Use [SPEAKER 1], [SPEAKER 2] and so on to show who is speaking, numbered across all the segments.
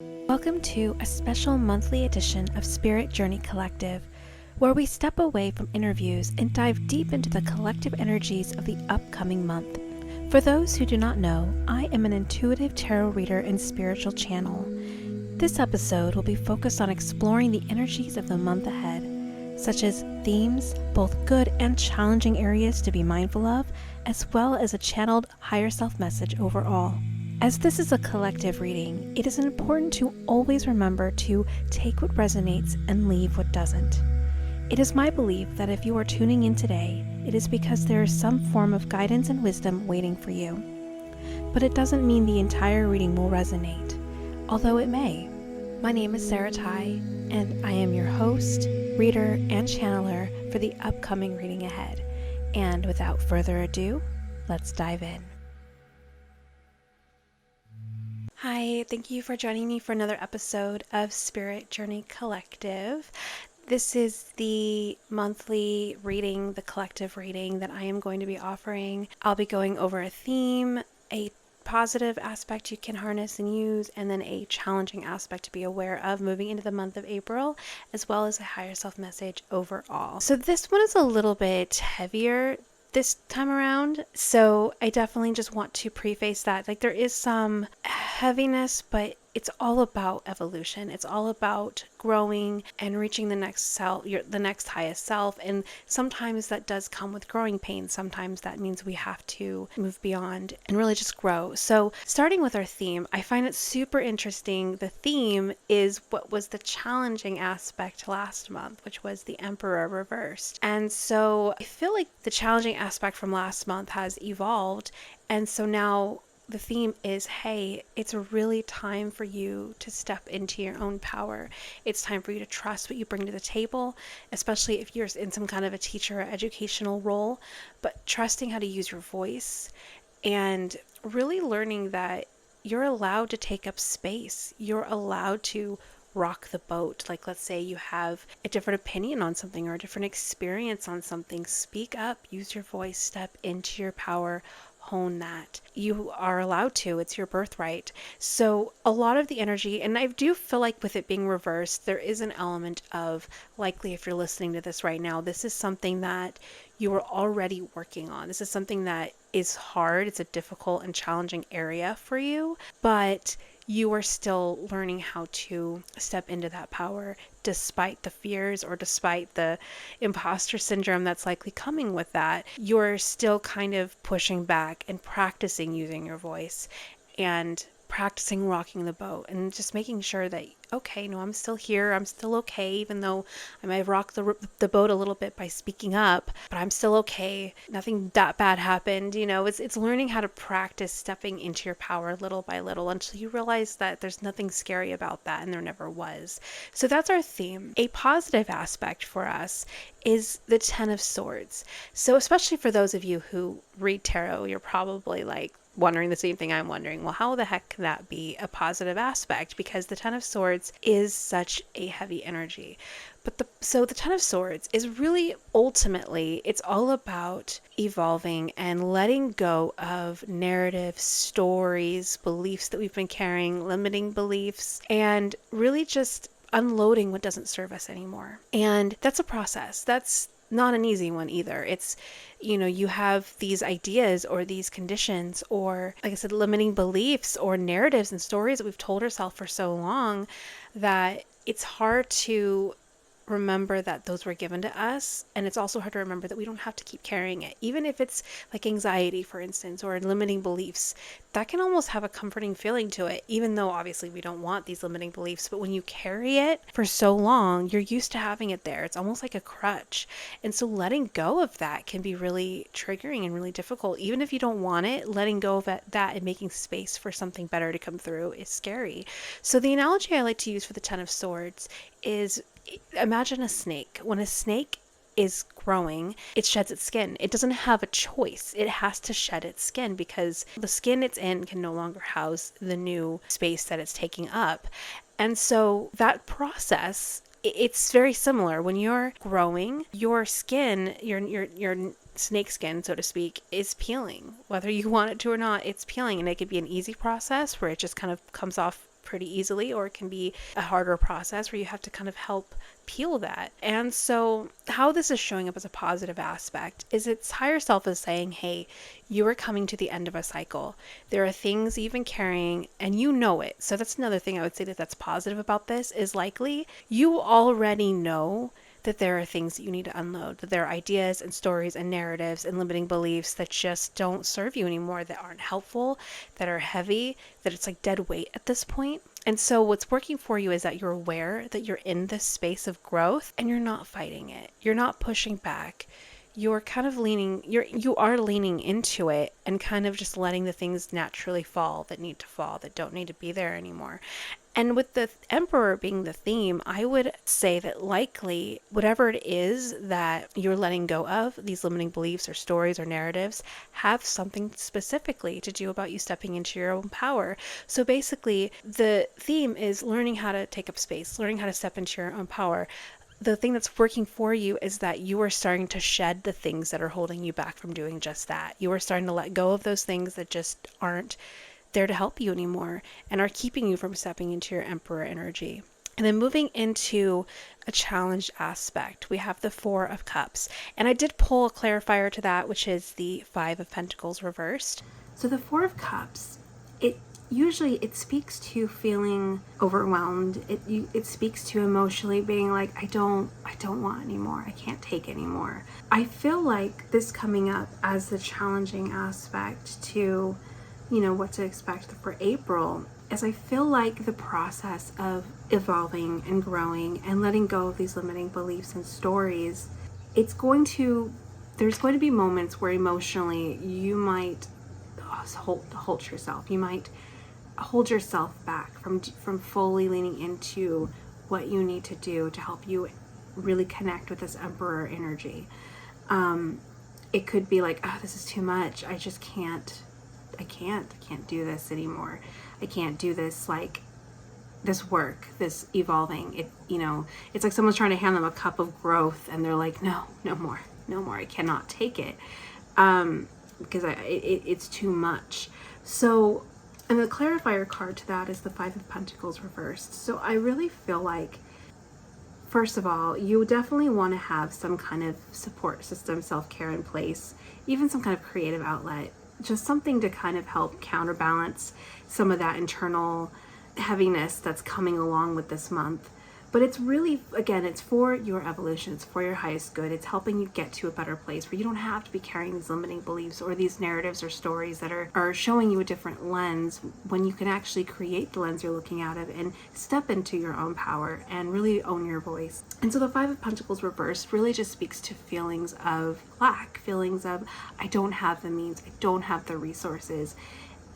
[SPEAKER 1] Welcome to a special monthly edition of Spirit Journey Collective, where we step away from interviews and dive deep into the collective energies of the upcoming month. For those who do not know, I am an intuitive tarot reader and spiritual channel. This episode will be focused on exploring the energies of the month ahead, such as themes, both good and challenging areas to be mindful of, as well as a channeled higher self message overall. As this is a collective reading, it is important to always remember to take what resonates and leave what doesn't. It is my belief that if you are tuning in today, it is because there is some form of guidance and wisdom waiting for you. But it doesn't mean the entire reading will resonate, although it may. My name is Sarah Ty, and I am your host, reader, and channeler for the upcoming reading ahead. And without further ado, let's dive in. Hi, thank you for joining me for another episode of Spirit Journey Collective. This is the monthly reading, the collective reading that I am going to be offering. I'll be going over a theme, a positive aspect you can harness and use, and then a challenging aspect to be aware of moving into the month of April, as well as a higher self message overall. So this one is a little bit heavier this time around, so I definitely just want to preface that there is some heaviness, but it's all about evolution. It's all about growing and reaching the next self, the next highest self. And sometimes that does come with growing pains. Sometimes that means we have to move beyond and really just grow. So starting with our theme, I find it super interesting. The theme is what was the challenging aspect last month, which was the Emperor reversed. And so I feel like the challenging aspect from last month has evolved. And so now the theme is, hey, it's really time for you to step into your own power. It's time for you to trust what you bring to the table, especially if you're in some kind of a teacher or educational role, but trusting how to use your voice and really learning that you're allowed to take up space. You're allowed to rock the boat. Like, let's say you have a different opinion on something or a different experience on something. Speak up, use your voice, step into your power, hone that. You are allowed to. It's your birthright. So a lot of the energy, and I do feel like with it being reversed, there is an element of, likely if you're listening to this right now, this is something that you are already working on. This is something that is hard. It's a difficult and challenging area for you, but you are still learning how to step into that power despite the fears or despite the imposter syndrome that's likely coming with that. You're still kind of pushing back and practicing using your voice and practicing rocking the boat and just making sure that, okay, no, I'm still here. I'm still okay, even though I might have rocked the boat a little bit by speaking up, but I'm still okay. Nothing that bad happened. It's learning how to practice stepping into your power little by little until you realize that there's nothing scary about that, and there never was. So that's our theme. A positive aspect for us is the Ten of Swords. So especially for those of you who read tarot, you're probably wondering the same thing I'm wondering. Well, how the heck can that be a positive aspect? Because the Ten of Swords is such a heavy energy. But the Ten of Swords is really ultimately, it's all about evolving and letting go of narrative, stories, beliefs that we've been carrying, limiting beliefs, and really just unloading what doesn't serve us anymore. And that's a process. That's not an easy one either. It's, you have these ideas or these conditions or, like I said, limiting beliefs or narratives and stories that we've told ourselves for so long that it's hard to remember that those were given to us. And it's also hard to remember that we don't have to keep carrying it. Even if it's like anxiety, for instance, or limiting beliefs, that can almost have a comforting feeling to it, even though obviously we don't want these limiting beliefs. But when you carry it for so long, you're used to having it there. It's almost like a crutch. And so letting go of that can be really triggering and really difficult. Even if you don't want it, letting go of that and making space for something better to come through is scary. So the analogy I like to use for the Ten of Swords is, imagine a snake. When a snake is growing, it sheds its skin. It doesn't have a choice. It has to shed its skin because the skin it's in can no longer house the new space that it's taking up. And so that process, it's very similar. When you're growing, your skin, your snake skin, so to speak, is peeling. Whether you want it to or not, it's peeling. And it could be an easy process where it just kind of comes off pretty easily, or it can be a harder process where you have to kind of help peel that. And so how this is showing up as a positive aspect is its higher self is saying, hey, you are coming to the end of a cycle. There are things you've been carrying and you know it. So that's another thing I would say that's positive about this is likely you already know that there are things that you need to unload, that there are ideas and stories and narratives and limiting beliefs that just don't serve you anymore, that aren't helpful, that are heavy, that it's like dead weight at this point. And so what's working for you is that you're aware that you're in this space of growth and you're not fighting it. You're not pushing back. You're kind of you are leaning into it and kind of just letting the things naturally fall that need to fall, that don't need to be there anymore. And with the Emperor being the theme, I would say that likely whatever it is that you're letting go of, these limiting beliefs or stories or narratives, have something specifically to do about you stepping into your own power. So basically, the theme is learning how to take up space, learning how to step into your own power. The thing that's working for you is that you are starting to shed the things that are holding you back from doing just that. You are starting to let go of those things that just aren't there to help you anymore and are keeping you from stepping into your Emperor energy. And then moving into a challenge aspect, we have the Four of Cups. And I did pull a clarifier to that, which is the Five of Pentacles reversed. So the Four of Cups, it speaks to feeling overwhelmed. It speaks to emotionally being like, I don't want anymore. I can't take anymore. I feel like this coming up as the challenging aspect to what to expect for April, as I feel like the process of evolving and growing and letting go of these limiting beliefs and stories, there's going to be moments where emotionally you might hold yourself. You might hold yourself back from fully leaning into what you need to do to help you really connect with this Emperor energy. It could be like, this is too much. I can't do this anymore. I can't do this, like this work, this evolving. It's like someone's trying to hand them a cup of growth and they're like, no more. I cannot take it. Because it's too much. So, and the clarifier card to that is the Five of Pentacles reversed. So I really feel like, first of all, you definitely want to have some kind of support system, self-care in place, even some kind of creative outlet, just something to kind of help counterbalance some of that internal heaviness that's coming along with this month. But it's really, again, it's for your evolution. It's for your highest good. It's helping you get to a better place where you don't have to be carrying these limiting beliefs or these narratives or stories that are showing you a different lens, when you can actually create the lens you're looking out of and step into your own power and really own your voice. And so the Five of Pentacles reversed really just speaks to feelings of lack, feelings of, I don't have the means, I don't have the resources.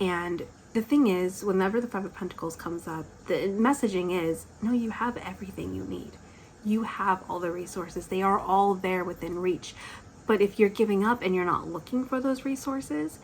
[SPEAKER 1] And the thing is, whenever the Five of Pentacles comes up, the messaging is, no, you have everything you need. You have all the resources. They are all there within reach. But if you're giving up and you're not looking for those resources,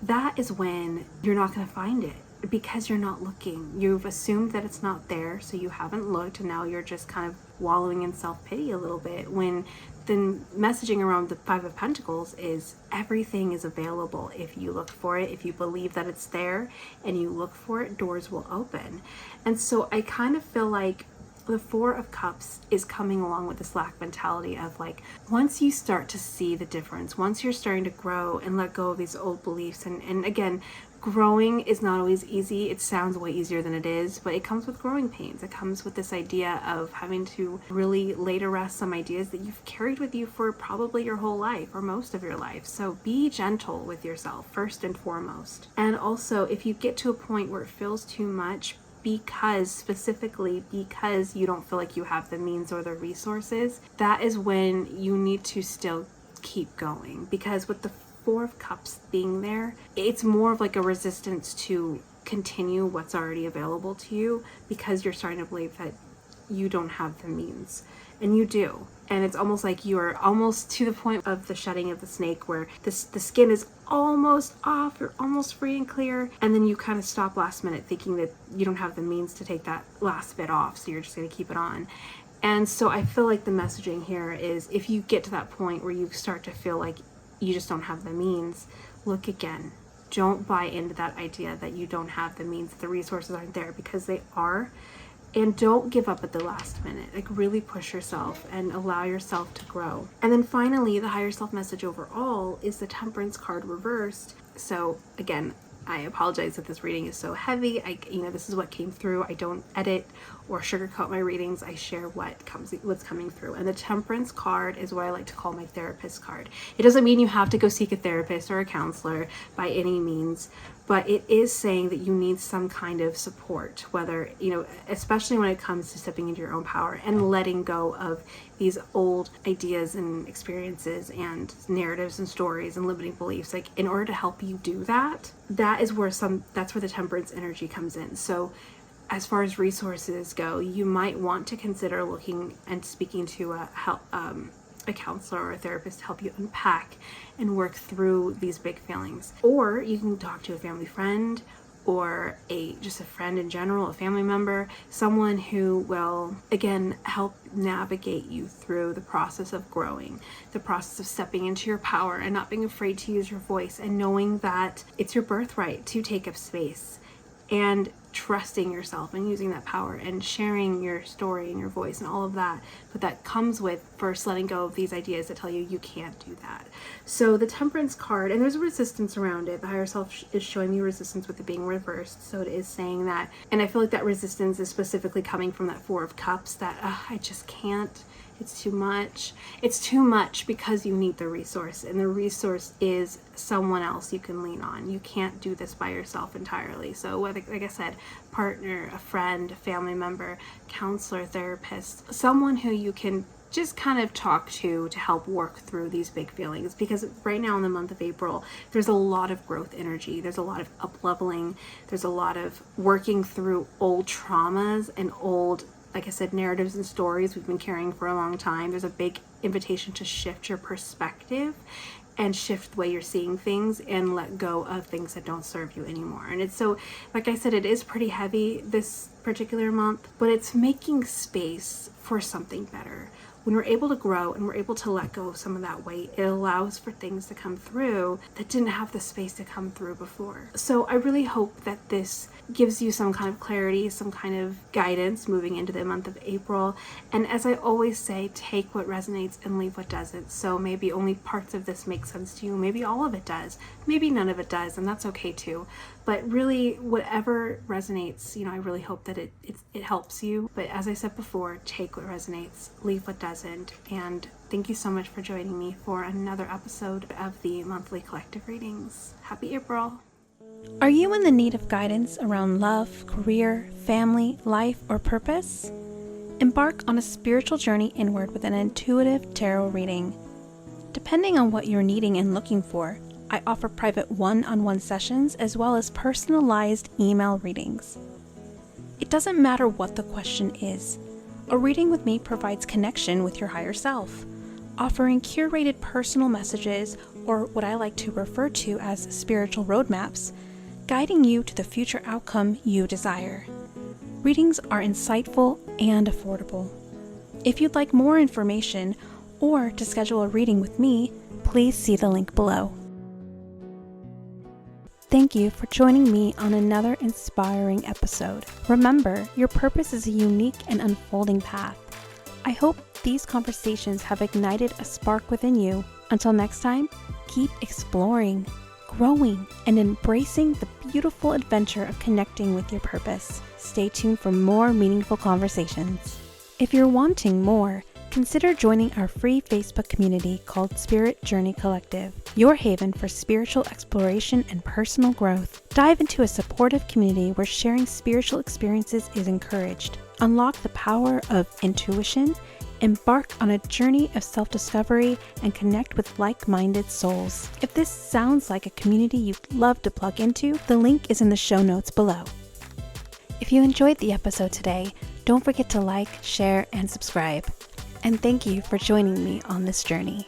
[SPEAKER 1] that is when you're not going to find it, because you're not looking. You've assumed that it's not there, so you haven't looked, and now you're just kind of wallowing in self-pity a little bit, when the messaging around the Five of Pentacles is everything is available. If you look for it, if you believe that it's there and you look for it, doors will open. And so I kind of feel like the Four of Cups is coming along with this lack mentality of like, once you start to see the difference, once you're starting to grow and let go of these old beliefs, and again, growing is not always easy. It sounds way easier than it is, but it comes with growing pains. It comes with this idea of having to really lay to rest some ideas that you've carried with you for probably your whole life or most of your life. So be gentle with yourself first and foremost. And also, if you get to a point where it feels too much, specifically because you don't feel like you have the means or the resources, that is when you need to still keep going. Because with the Four of Cups being there, it's more of like a resistance to continue what's already available to you, because you're starting to believe that you don't have the means, and you do. And it's almost like you are almost to the point of the shedding of the snake, where the skin is almost off, you're almost free and clear, and then you kind of stop last minute thinking that you don't have the means to take that last bit off, so you're just going to keep it on. And so I feel like the messaging here is, if you get to that point where you start to feel like you just don't have the means, look again. don't buy into that idea that you don't have the means, the resources aren't there, because they are. And don't give up at the last minute. Like, really push yourself and allow yourself to grow. And then finally, the higher self message overall is the Temperance card reversed. So again, I apologize that this reading is so heavy. This is what came through. I don't edit or sugarcoat my readings. I share what's coming through. And the Temperance card is what I like to call my therapist card. It doesn't mean you have to go seek a therapist or a counselor by any means, but it is saying that you need some kind of support, whether, especially when it comes to stepping into your own power and letting go of these old ideas and experiences and narratives and stories and limiting beliefs. Like, in order to help you do that, that's where the Temperance energy comes in. So as far as resources go, you might want to consider looking and speaking to a counselor or a therapist to help you unpack and work through these big feelings. Or you can talk to a family friend, or just a friend in general, a family member, someone who will, again, help navigate you through the process of growing, the process of stepping into your power and not being afraid to use your voice, and knowing that it's your birthright to take up space, and trusting yourself and using that power and sharing your story and your voice and all of that. But that comes with first letting go of these ideas that tell you you can't do that. So the Temperance card, and there's a resistance around it. The higher self is showing me resistance with it being reversed. So it is saying that, and I feel like that resistance is specifically coming from that Four of Cups, that I just can't. It's too much. It's too much because you need the resource, and the resource is someone else you can lean on. You can't do this by yourself entirely. So whether, like I said, partner, a friend, a family member, counselor, therapist, someone who you can just kind of talk to help work through these big feelings. Because right now in the month of April, there's a lot of growth energy. There's a lot of up-leveling. There's a lot of working through old traumas and old, like I said, narratives and stories we've been carrying for a long time. There's a big invitation to shift your perspective and shift the way you're seeing things and let go of things that don't serve you anymore. And it's so, like I said, it is pretty heavy this particular month, but it's making space for something better. When we're able to grow and we're able to let go of some of that weight, it allows for things to come through that didn't have the space to come through before. So I really hope that this gives you some kind of clarity, some kind of guidance moving into the month of April. And as I always say, take what resonates and leave what doesn't. So maybe only parts of this make sense to you. Maybe all of it does. Maybe none of it does, and that's okay too. But really, whatever resonates, I really hope that it helps you. But as I said before, take what resonates, leave what doesn't. And thank you so much for joining me for another episode of the monthly collective readings. Happy April!
[SPEAKER 2] Are you in the need of guidance around love, career, family, life, or purpose? Embark on a spiritual journey inward with an intuitive tarot reading. Depending on what you're needing and looking for, I offer private one-on-one sessions as well as personalized email readings. It doesn't matter what the question is. A reading with me provides connection with your higher self, offering curated personal messages, or what I like to refer to as spiritual roadmaps, guiding you to the future outcome you desire. Readings are insightful and affordable. If you'd like more information or to schedule a reading with me, please see the link below. Thank you for joining me on another inspiring episode. Remember, your purpose is a unique and unfolding path. I hope these conversations have ignited a spark within you. Until next time, keep exploring, growing, and embracing the beautiful adventure of connecting with your purpose. Stay tuned for more meaningful conversations. If you're wanting more, consider joining our free Facebook community called Spirit Journey Collective, your haven for spiritual exploration and personal growth. Dive into a supportive community where sharing spiritual experiences is encouraged. Unlock the power of intuition, embark on a journey of self-discovery, and connect with like-minded souls. If this sounds like a community you'd love to plug into, the link is in the show notes below. If you enjoyed the episode today, don't forget to like, share, and subscribe. And thank you for joining me on this journey.